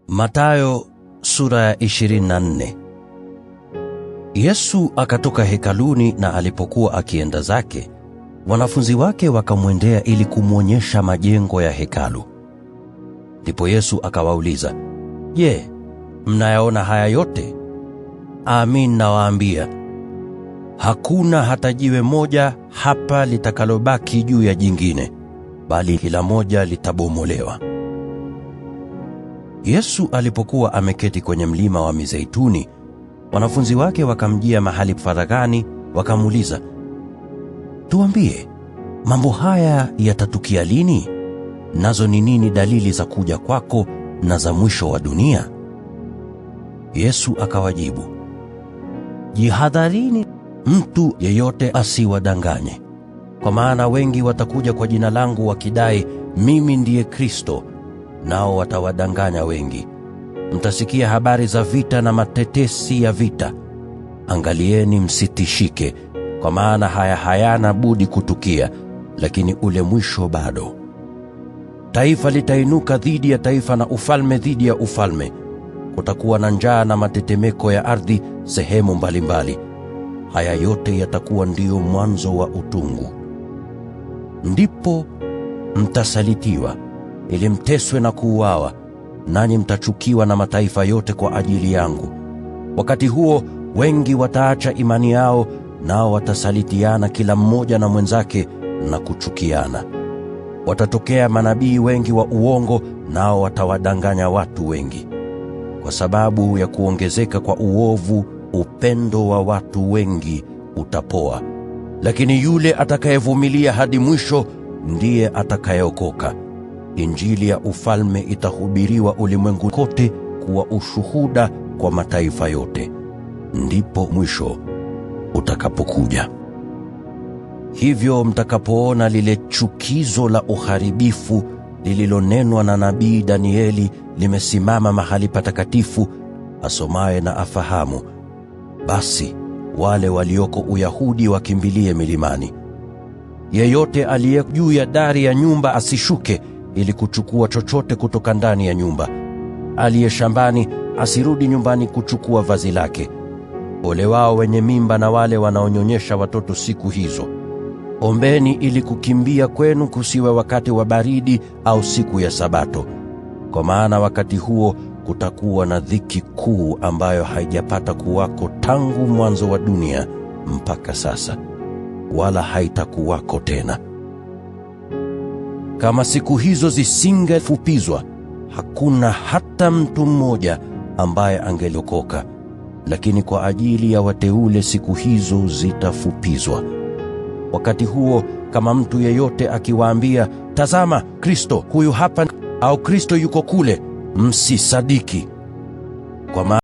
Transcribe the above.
Mathayo sura ya 24. Yesu akatoka hekaluni, na alipokuwa akienda zake, wanafunzi wake wakamwendea ili kumwonyesha majengo ya Hekalu. Ndipo Yesu akawauliza, "Je, mnayaona haya yote? Amin, nawaambia, hakuna hata jiwe moja hapa litakalobaki juu ya jingine, bali kila moja litabomolewa." Yesu alipokuwa ameketi kwenye mlima wa Mizeituni, wanafunzi wake wakamjia mahali faraghani, wakamuuliza, "Tuambie, mambo haya yatatukia lini? Nazo ni nini dalili za kuja kwako na za mwisho wa dunia?" Yesu akawajibu, "Jihadharini mtu yeyote asiwadanganye. Kwa maana wengi watakuja kwa jina langu wakidai, 'Mimi ndiye Kristo,' nao watawadanganya wengi. Mtasikia habari za vita na matetesi ya vita. Angalieni msitishike, kwa maana haya hayana budi kutukia, lakini ule mwisho bado. Taifa litainuka dhidi ya taifa na ufalme dhidi ya ufalme. Kutakuwa na njaa na matetemeko ya ardhi sehemu mbalimbali. Haya yote yatakuwa ndio mwanzo wa utungu. Ndipo mtasalitiwa, ili mteswe na kuuawa, nanyi mtachukiwa na mataifa yote kwa ajili yangu. Wakati huo wengi wataacha imani yao, nao watasalitiana kila mmoja na mwenzake na kuchukiana. Watatokea manabii wengi wa uongo, nao watawadanganya watu wengi. Kwa sababu ya kuongezeka kwa uovu, upendo wa watu wengi utapoa. Lakini yule atakayevumilia hadi mwisho ndiye atakayeokoka. Injili ya ufalme itahubiriwa ulimwengu kote kuwa ushuhuda kwa mataifa yote. Ndipo mwisho utakapokuja. Hivyo mtakapoona lile chukizo la uharibifu lililonenwa na nabii Danieli limesimama mahali patakatifu, asomaye na afahamu, basi wale walioko Uyahudi wakimbilie milimani. Yeyote aliye juu ya dari ya nyumba asishuke ili kuchukua chochote kutoka ndani ya nyumba. Aliye shambani asirudi nyumbani kuchukua vazi lake. Ole wao wenye mimba na wale wanaonyonyesha watoto siku hizo. Ombeni ili kukimbia kwenu kusiwe wakati wa baridi au siku ya Sabato, kwa maana wakati huo kutakuwa na dhiki kuu ambayo haijapata kuwako tangu mwanzo wa dunia mpaka sasa, wala haitakuwako tena. Kama siku hizo zisingefupizwa, hakuna hata mtu mmoja ambaye angeokoka. Lakini kwa ajili ya wateule siku hizo zitafupizwa. Wakati huo, kama mtu yeyote akiwaambia, 'Tazama, Kristo huyu hapa,' au 'Kristo yuko kule,' msisadiki. Kwa